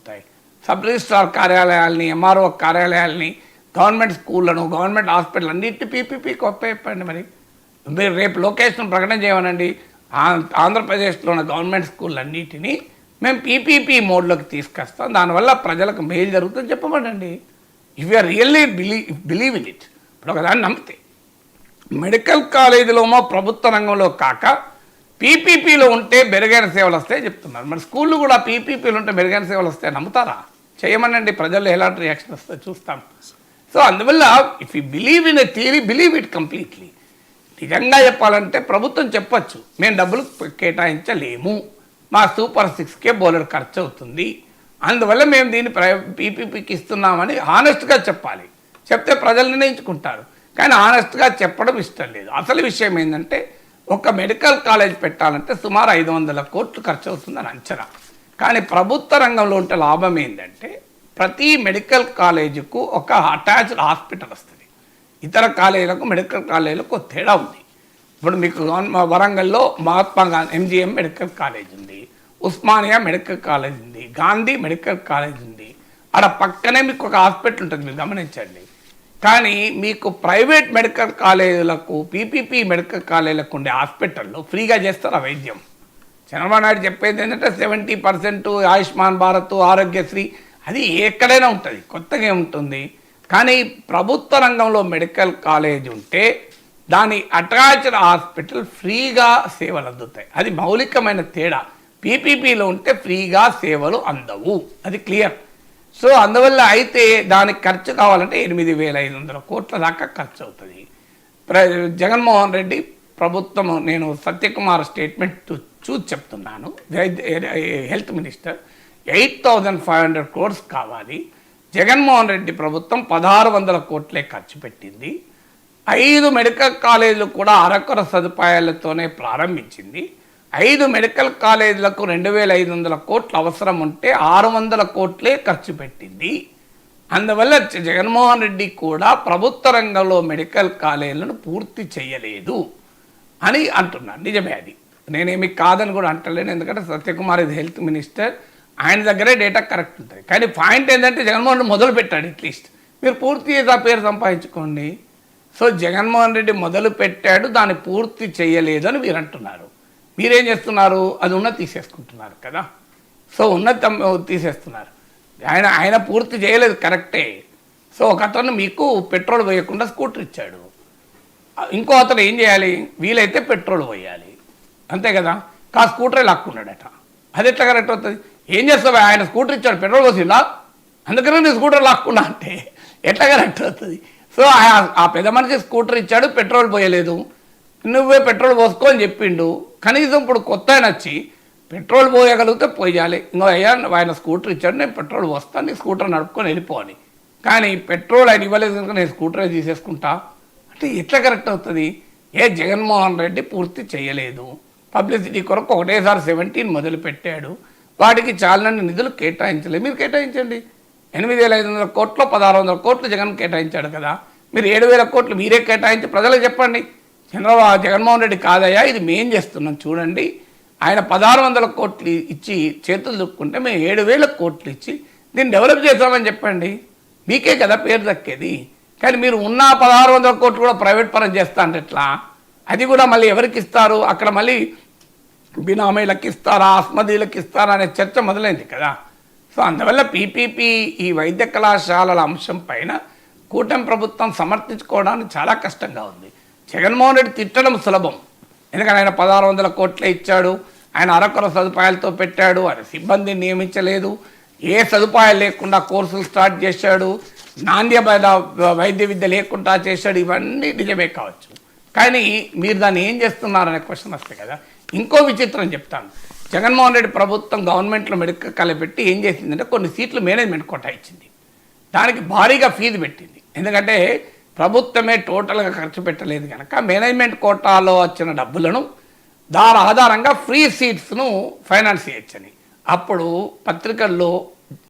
దొరుకుతాయి? Sub registrar కార్యాలయాల్ని, MRO కార్యాలయాల్ని, గవర్నమెంట్ స్కూళ్ళను, గవర్నమెంట్ హాస్పిటల్ అన్నింటి పీపీపీకి ఒప్పేప్పండి. మరి మీరు రేపు లొకేషన్ ప్రకటన చేయమనండి, ఆంధ్రప్రదేశ్లో ఉన్న గవర్నమెంట్ స్కూళ్ళన్నిటినీ మేము పీపీపీ మోడ్లోకి తీసుకొస్తాం, దానివల్ల ప్రజలకు మేలు జరుగుతుందని చెప్పమనండి. If you are really believe in it. ఇప్పుడు ఒకదాన్ని నమ్మితే మెడికల్ కాలేజీలోమో ప్రభుత్వ రంగంలో కాక పీపీపీలో ఉంటే మెరుగైన సేవలు వస్తాయి చెప్తున్నారు. మరి స్కూళ్ళు కూడా పీపీపీలో ఉంటే మెరుగైన సేవలు వస్తాయి నమ్ముతారా? చేయమనండి, ప్రజల్లో ఎలాంటి రియాక్షన్ వస్తాయో చూస్తాం. సో అందువల్ల if you believe in a theory, believe it completely. నిజంగా చెప్పాలంటే ప్రభుత్వం చెప్పచ్చు, మేము డబ్బులు కేటాయించలేము, మా సూపర్ 6కే బోలెడు ఖర్చు అవుతుంది, అందువల్ల మేము దీన్ని పీపీపీకి ఇస్తున్నామని హానెస్ట్గా చెప్పాలి. చెప్తే ప్రజలు నిర్ణయించుకుంటారు. కానీ హానెస్ట్గా చెప్పడం ఇష్టం లేదు. అసలు విషయం ఏంటంటే ఒక మెడికల్ కాలేజ్ పెట్టాలంటే సుమారు 500 కోట్లు ఖర్చు అవుతుందని అంచనా. కానీ ప్రభుత్వ రంగంలో ఉంటే లాభం ఏంటంటే ప్రతి మెడికల్ కాలేజీకు ఒక అటాచ్డ్ హాస్పిటల్ వస్తుంది. ఇతర కాలేజీలకు మెడికల్ కాలేజీలకు తేడా ఉంది. ఇప్పుడు మీకు వరంగల్లో Mahatma Gandhi MGM medical college ఉంది, ఉస్మానియా మెడికల్ కాలేజ్ ఉంది, గాంధీ మెడికల్ కాలేజ్ ఉంది. ఆడ పక్కనే మీకు ఒక హాస్పిటల్ ఉంటుంది, మీరు గమనించండి. కానీ మీకు ప్రైవేట్ మెడికల్ కాలేజీలకు, పీపీపీ మెడికల్ కాలేజీలకు ఉండే హాస్పిటల్లో ఫ్రీగా చేస్తారు ఆ వైద్యం. చంద్రబాబు నాయుడు చెప్పేది ఏంటంటే 70% ఆయుష్మాన్ భారత్, ఆరోగ్యశ్రీ, అది ఎక్కడైనా ఉంటుంది, కొత్తగా ఉంటుంది. కానీ ప్రభుత్వ రంగంలో మెడికల్ కాలేజ్ ఉంటే దాని అటాచ్డ్ హాస్పిటల్ ఫ్రీగా సేవలు అందుతాయి. అది మౌలికమైన తేడా. పీపీపీలో ఉంటే ఫ్రీగా సేవలు అందవు, అది క్లియర్. సో అందువల్ల అయితే దానికి ఖర్చు కావాలంటే 8,500 కోట్ల దాకా ఖర్చు అవుతుంది. జగన్మోహన్ రెడ్డి ప్రభుత్వం, నేను సత్యకుమార్ స్టేట్మెంట్ చూసి చెప్తున్నాను, హెల్త్ మినిస్టర్ 8,500 crores కావాలి. జగన్మోహన్ రెడ్డి ప్రభుత్వం 1,600 కోట్లే ఖర్చు పెట్టింది. 5 మెడికల్ కాలేజీలు కూడా అరకొర సదుపాయాలతోనే ప్రారంభించింది. 5 మెడికల్ కాలేజీలకు 2,500 కోట్లు అవసరం ఉంటే 600 కోట్లే ఖర్చు పెట్టింది. అందువల్ల జగన్మోహన్ రెడ్డి కూడా ప్రభుత్వ రంగంలో మెడికల్ కాలేజీలను పూర్తి చేయలేదు అని అంటున్నాను. నిజమే, అది నేనేమి కాదని కూడా అంటలేను. ఎందుకంటే సత్యకుమార్ ఇది హెల్త్ మినిస్టర్, ఆయన దగ్గరే డేటా కరెక్ట్ ఉంటుంది. కానీ పాయింట్ ఏంటంటే జగన్మోహన్ రెడ్డి మొదలు పెట్టాడు, అట్లీస్ట్ మీరు పూర్తి చేసి ఆ పేరు సంపాదించుకోండి. సో జగన్మోహన్ రెడ్డి మొదలు పెట్టాడు, దాన్ని పూర్తి చేయలేదు అని మీరు అంటున్నారు. మీరేం చేస్తున్నారు? అది ఉన్నది తీసేసుకుంటున్నారు కదా. సో ఉన్నది తీసేస్తున్నారు. ఆయన పూర్తి చేయలేదు, కరెక్టే. సో ఒక అతను మీకు పెట్రోల్ పోయకుండా స్కూటర్ ఇచ్చాడు, ఇంకో అతను ఏం చేయాలి? వీలైతే పెట్రోల్ పోయాలి, అంతే కదా. స్కూటరే లాక్కున్నాడట, అది ఎట్లా కరెక్ట్ అవుతుంది? ఏం చేస్తావు? ఆయన స్కూటర్ ఇచ్చాడు, పెట్రోల్ పోసిందా, అందుకనే నేను స్కూటర్ లాక్కున్నా అంటే ఎట్లా కరెక్ట్ అవుతుంది? సో ఆ పెద్ద మనిషి స్కూటర్ ఇచ్చాడు, పెట్రోల్ పోయలేదు, నువ్వే పెట్రోల్ పోసుకో అని చెప్పిండు. కనీసం ఇప్పుడు కొత్త ఆయన వచ్చి పెట్రోల్ పోయగలిగితే పోయాలి. ఇంకో అయ్యా ఆయన స్కూటర్ ఇచ్చాడు, నేను పెట్రోల్ పోస్తాను, నీ స్కూటర్ నడుపుకొని వెళ్ళిపోవాలి. కానీ పెట్రోల్ ఆయన ఇవ్వలేదు కనుక నేను స్కూటరే తీసేసుకుంటా అంటే ఎట్లా కరెక్ట్ అవుతుంది? జగన్మోహన్ రెడ్డి పూర్తి చేయలేదు. పబ్లిసిటీ కొరకు ఒకటేసారి 17 మొదలు పెట్టాడు, వాటికి చాలాన్ని నిధులు కేటాయించలేదు. మీరు కేటాయించండి. 8,500 కోట్లు 1,600 కోట్లు జగన్ కేటాయించాడు కదా. మీరు 7,000 కోట్లు మీరే కేటాయించి ప్రజలకు చెప్పండి, జగన్మోహన్ రెడ్డి కాదయ్యా ఇది మేం చేస్తున్నాం చూడండి, ఆయన 1,600 కోట్లు ఇచ్చి చేతులు దుక్కుంటే మేము 7,000 కోట్లు ఇచ్చి దీన్ని డెవలప్ చేస్తామని చెప్పండి, మీకే కదా పేరు దక్కేది. కానీ మీరు ఉన్న 1,600 కోట్లు కూడా ప్రైవేట్ పరం చేస్తా అంటే ఎట్లా? అది కూడా మళ్ళీ ఎవరికి ఇస్తారు? అక్కడ మళ్ళీ బినామీలకు ఇస్తారా, అస్మదీలకు ఇస్తారా అనే చర్చ మొదలైంది కదా. సో అందువల్ల పీపీపీ ఈ వైద్య కళాశాలల అంశం పైన కూటమి ప్రభుత్వం సమర్థించుకోవడానికి చాలా కష్టంగా ఉంది. జగన్మోహన్ రెడ్డి తిట్టడం సులభం, ఎందుకంటే ఆయన 1,600 కోట్లే ఇచ్చాడు, ఆయన అరకొర సదుపాయాలతో పెట్టాడు, ఆయన సిబ్బందిని నియమించలేదు, ఏ సదుపాయాలు లేకుండా కోర్సులు స్టార్ట్ చేశాడు, నాణ్యమైన వైద్య విద్య లేకుండా చేశాడు. ఇవన్నీ నిజమే కావచ్చు, కానీ మీరు దాన్ని ఏం చేస్తున్నారనే క్వశ్చన్ వస్తాయి కదా. ఇంకో విచిత్రం చెప్తాను. జగన్మోహన్ రెడ్డి ప్రభుత్వం గవర్నమెంట్లో మెడికల్ కాలేజ్ పెట్టి ఏం చేసిందంటే కొన్ని సీట్లు మేనేజ్మెంట్ కోటా ఇచ్చింది, దానికి భారీగా ఫీజు పెట్టింది. ఎందుకంటే ప్రభుత్వమే టోటల్గా ఖర్చు పెట్టలేదు కనుక మేనేజ్మెంట్ కోటాలో వచ్చిన డబ్బులను దాని ఆధారంగా ఫ్రీ సీట్స్ను ఫైనాన్స్ చేయొచ్చని. అప్పుడు పత్రికల్లో